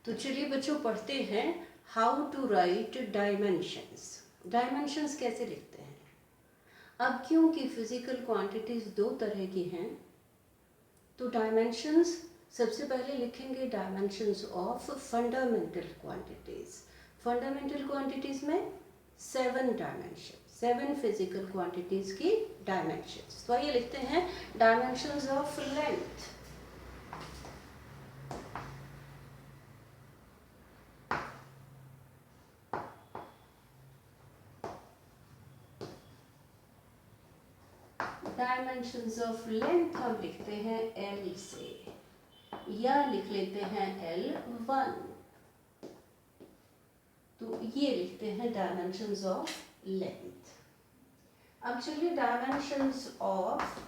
तो चलिए बच्चों पढ़ते हैं how to write dimensions. Dimensions कैसे लिखते हैं। अब क्योंकि फिजिकल क्वांटिटीज दो तरह की हैं तो डायमेंशंस सबसे पहले लिखेंगे dimensions of fundamental quantities. Fundamental quantities में 7 डायमेंशन, 7 फिजिकल क्वांटिटीज की डायमेंशंस। तो आइए लिखते हैं dimensions of length. Dimensions of length हम लिखते हैं L से, या लिख लेते हैं L1। तो ये लिखते हैं डायमेंशंस ऑफ लेंथ। अब चलिए डायमेंशंस ऑफ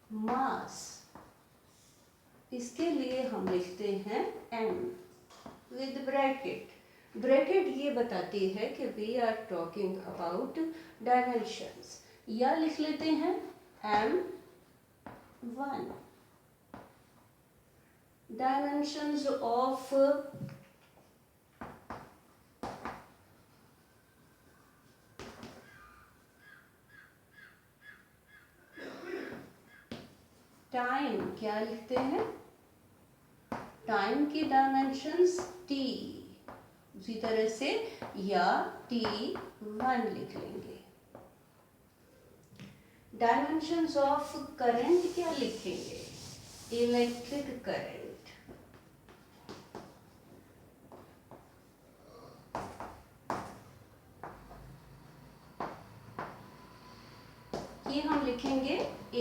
मास, इसके लिए हम लिखते हैं M विद ब्रैकेट। ब्रैकेट ये बताती है कि we are talking about dimensions. या लिख लेते हैं M1। डायमेंशंस ऑफ टाइम क्या लिखते हैं, टाइम की डायमेंशंस T, उसी तरह से या T1 लिख लेंगे। डायमेंशंस ऑफ करंट क्या लिखेंगे, इलेक्ट्रिक करंट। ये हम लिखेंगे A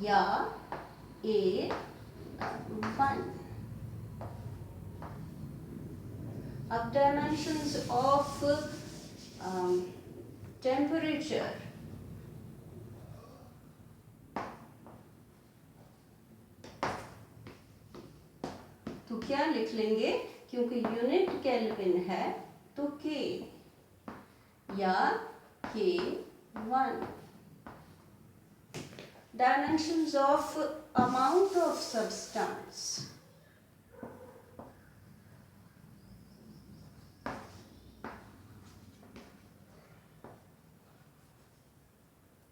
या A1। अब डायमेंशंस ऑफ टेम्परेचर, तो क्या लिख लेंगे, क्योंकि यूनिट केल्विन है तो K या K1। Dimensions of amount of substance,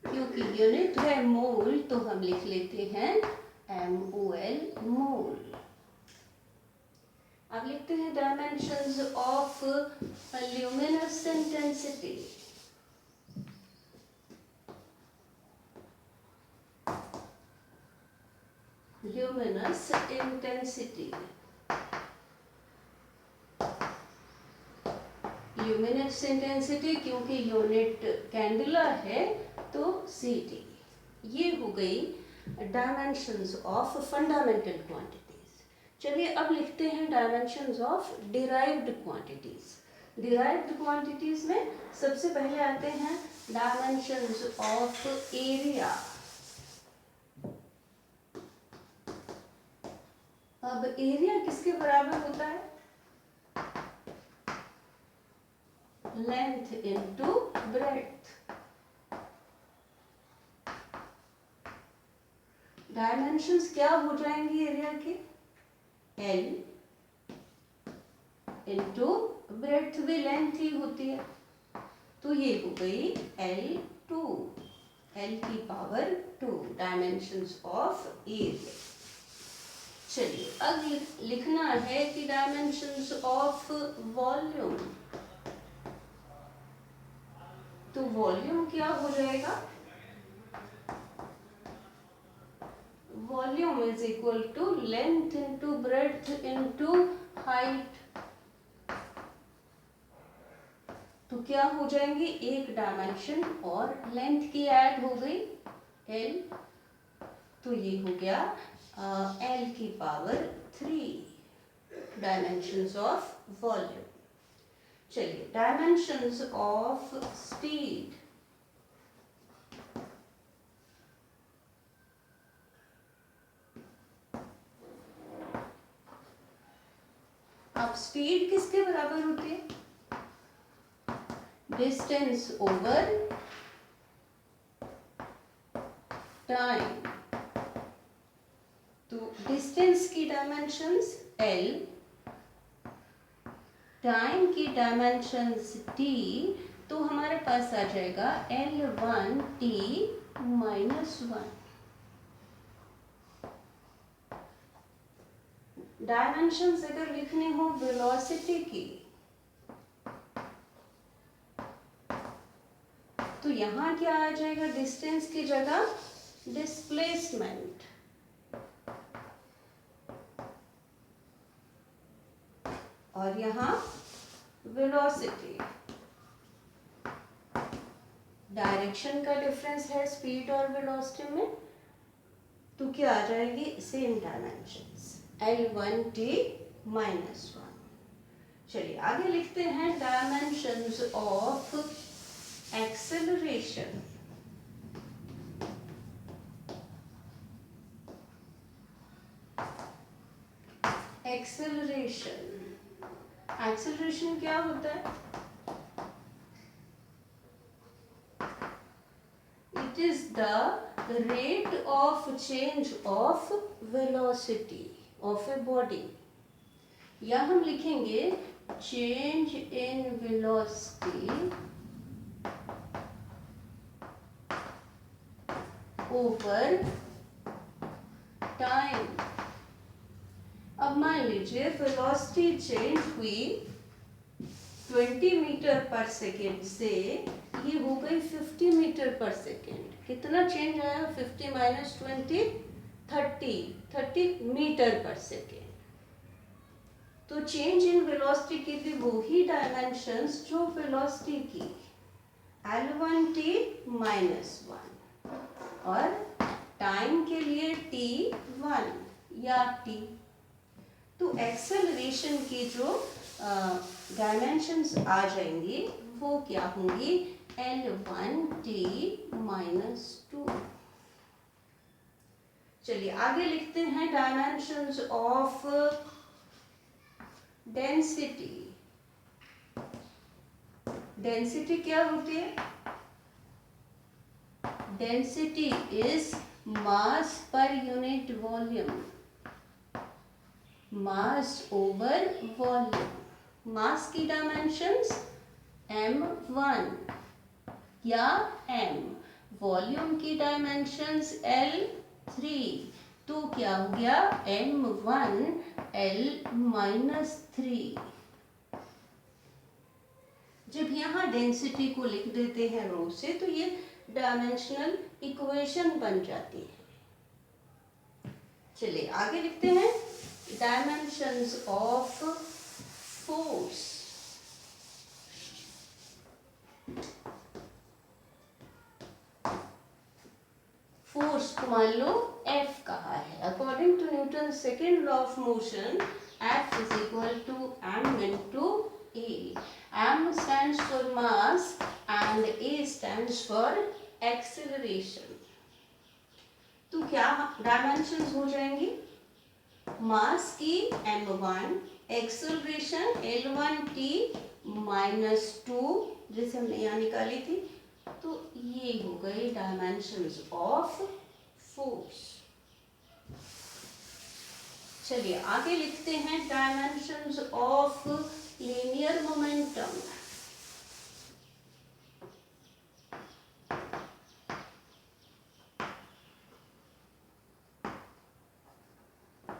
क्योंकि यूनिट है मोल तो हम लिख लेते हैं MOL, मोल। अब लिखते हैं dimensions of luminous intensity. Luminous intensity, luminous intensity क्योंकि यूनिट कैंडला है तो CT। ये हो गई डायमेंशंस ऑफ फंडामेंटल क्वांटिटीज। चलिए अब लिखते हैं dimensions of derived quantities. Derived quantities में सबसे पहले आते हैं डायमेंशंस ऑफ एरिया। अब एरिया किसके बराबर होता है, लेंथ इनटू ब्रेड्थ। डायमेंशंस क्या हो जाएंगी एरिया के, L इनटू ब्रेड्थ भी लेंथ ही होती है, तो ये हो गई L2, L की पावर 2 डायमेंशंस ऑफ एरिया। चलिए अब लिखना है कि डायमेंशंस ऑफ वॉल्यूम। तो वॉल्यूम क्या हो जाएगा, volume is equal to length into breadth into height. तो क्या हो जाएंगे, एक डायमेंशन और लेंथ की ऐड हो गई L, तो ये हो गया L की पावर 3 डायमेंशंस ऑफ वॉल्यूम। चलिए डायमेंशंस ऑफ स्पीड। अब स्पीड किसके बराबर होती है, डिस्टेंस ओवर टाइम। तो डिस्टेंस की डायमेंशंस l, टाइम की डायमेंशंस t, तो हमारे पास आ जाएगा L1t -1। डायमेंशंस अगर लिखनी हो वेलोसिटी की, तो यहाँ क्या आ जाएगा डिस्टेंस की जगह? डिस्प्लेसमेंट। और यहाँ वेलोसिटी। डायरेक्शन का डिफरेंस है स्पीड और वेलोसिटी में, तो क्या आ जाएगी? Same dimensions L1t -1। चलिए आगे लिखते हैं डायमेंशंस ऑफ एक्सेलरेशन। एक्सेलरेशन क्या होता है? It is the rate of change of velocity of a body, या हम लिखेंगे change in velocity over time। अब मान लीजिए वेलोसिटी चेंज हुई 20 मीटर पर सेकेंड से ये हो गई 50 मीटर पर सेकेंड। कितना चेंज आया? 50 माइनस 20 30 मीटर पर सेकेंड। तो चेंज इन वेलोसिटी की भी वही डायमेंशंस जो वेलोसिटी की, L1t -1, और टाइम के लिए t1 या t। तो एक्सेलरेशन की जो डायमेंशंस आ जाएंगी वो क्या होंगी? L1t -2। चलिए आगे लिखते हैं डायमेंशंस ऑफ डेंसिटी। डेंसिटी क्या होती है? Density is mass per unit volume, mass over volume. Mass की डायमेंशंस m1 या m, वॉल्यूम की डायमेंशंस L3, तो क्या हो गया? m1 L-3। जब यहाँ डेंसिटी को लिख देते हैं रो से, तो ये डायमेंशनल इक्वेशन बन जाती है। चलिए आगे लिखते हैं डायमेंशंस ऑफ फोर्स। फोर्स को मान लो F कहा है। According to Newton second law of motion, F is equal to m into A। m stands for mass and A stands for acceleration। तो क्या डायमेंशंस हो जाएंगी? मास की m1, एक्सेलरेशन L1t -2, जैसे हमने यहाँ निकाली थी। तो ये हो गए डायमेंशंस ऑफ फोर्स। चलिए आगे लिखते हैं dimensions of linear momentum.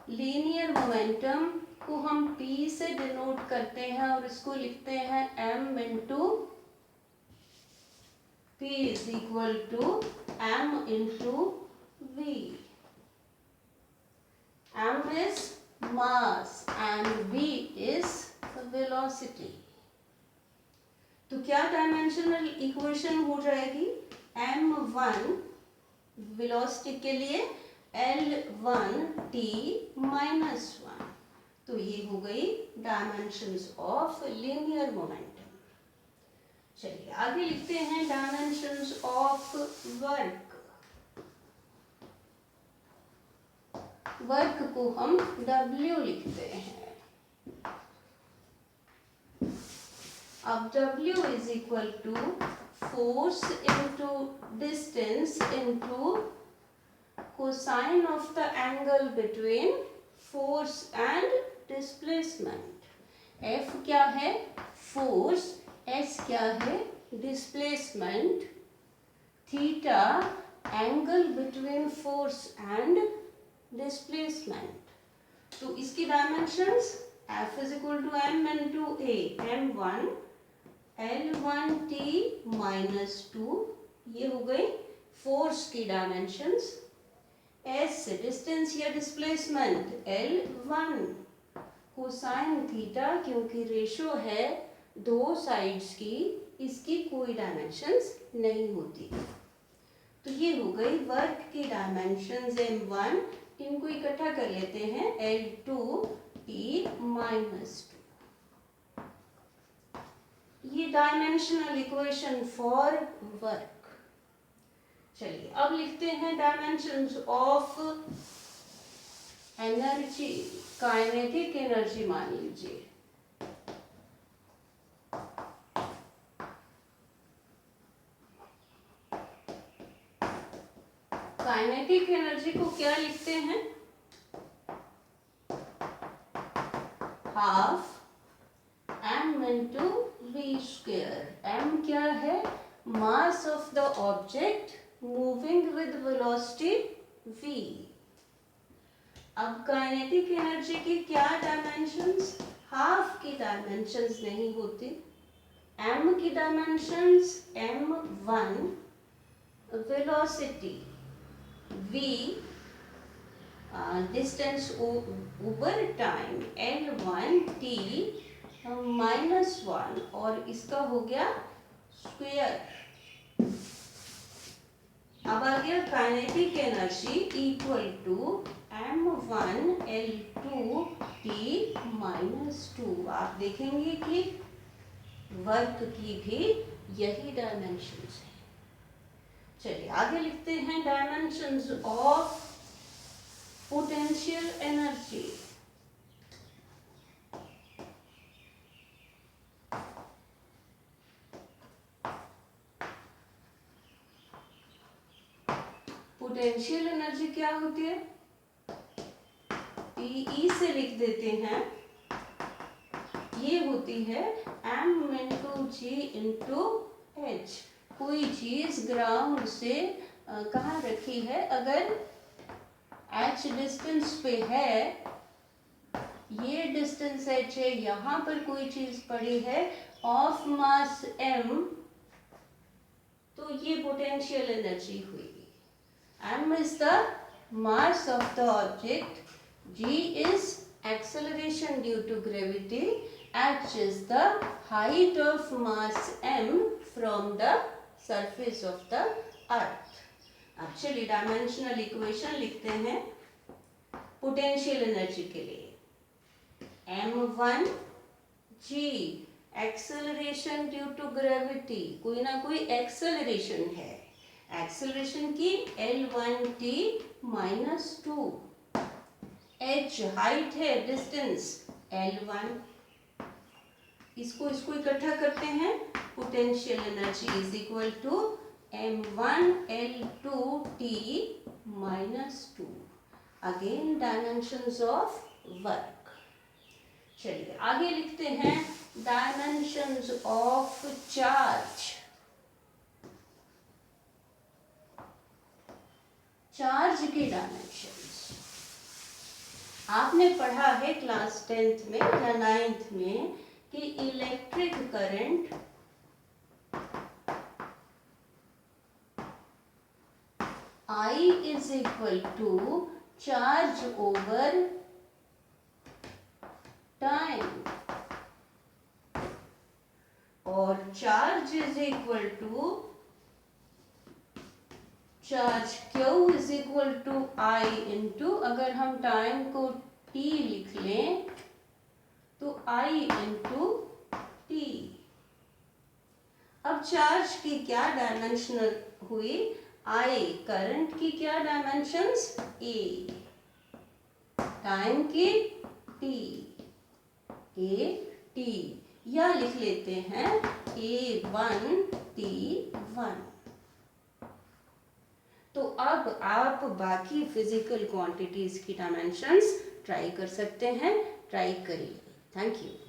Linear momentum को हम P से डिनोट करते हैं और इसको लिखते हैं m into P is equal to m into V। m is mass and V is velocity। तो क्या डायमेंशनल इक्वेशन हो जाएगी? m1 वेलोसिटी के लिए L1t -1। तो ये हो गई डायमेंशंस ऑफ लीनियर मोमेंटम। चलिए आगे लिखते हैं डायमेंशंस ऑफ वर्क। वर्क को हम W लिखते हैं। अब W is equal to force into distance into cosine of the angle between force and displacement. F क्या है? Force. S क्या है? Displacement. Theta angle between force and displacement. तो इसकी dimensions F is equal to m into a. m1 L1t minus 2, ये हो गई force की डायमेंशंस. S डिस्टेंस या डिस्प्लेसमेंट L1 कोसाइन थीटा, क्योंकि रेशो है दो साइड्स की, इसकी कोई डायमेंशंस नहीं होती. तो ये हो गई वर्क की डायमेंशंस m1. इनको इकट्ठा कर लेते हैं L2t minus 2. ये डायमेंशनल इक्वेशन फॉर वर्क. चलिए अब लिखते हैं dimensions of energy. Kinetic energy मान लीजिए. काइनेटिक एनर्जी को क्या लिखते हैं? Half m into v square. m क्या है? Mass of the object moving with velocity v. अब काइनेटिक एनर्जी की क्या डायमेंशंस? हाफ की डायमेंशंस नहीं होती. m की dimensions m1 velocity v distance over time L1t -1 और इसका हो गया स्क्वायर. अब आ गया kinetic energy equal to m1 L2t -2. आप देखेंगे कि वर्क की भी यही डायमेंशंस है. चलिए आगे लिखते हैं dimensions of potential energy. Potential energy क्या होती है? PE से लिख देते हैं. ये होती है m इंटू जी इंटू एच. कोई चीज ग्राउंड से कहाँ रखी है, अगर h डिस्टेंस पे है, ये डिस्टेंस h है, यहाँ पर कोई चीज पड़ी है ऑफ मास m, तो ये पोटेंशियल एनर्जी हुई. m is the mass of the object, g is acceleration due to gravity, h is the height of mass m from the surface of the earth. अब चलिए dimensional equation लिखते हैं potential energy के लिए. m1 g acceleration due to gravity, कोई ना कोई acceleration है. एक्सेलरेशन की L1t -2. h हाइट है, डिस्टेंस L1. इसको इकट्ठा करते हैं. Potential energy is equal to m1 L2t -2. Again dimensions of work. चलिए आगे लिखते हैं डायमेंशंस ऑफ चार्ज. चार्ज की डायमेंशंस आपने पढ़ा है क्लास 10th में या 9th में कि electric current I is equal to charge over time और charge is equal to charge Q is equal to I into, अगर हम टाइम को T लिख लें तो I into T. अब चार्ज की क्या डायमेंशनल हुई? I. करंट की क्या डायमेंशंस? A. टाइम की T. A T या लिख लेते हैं A1 T1. तो अब आप बाकी फिजिकल क्वांटिटीज की डायमेंशंस ट्राई कर सकते हैं, ट्राई करिए। Thank you.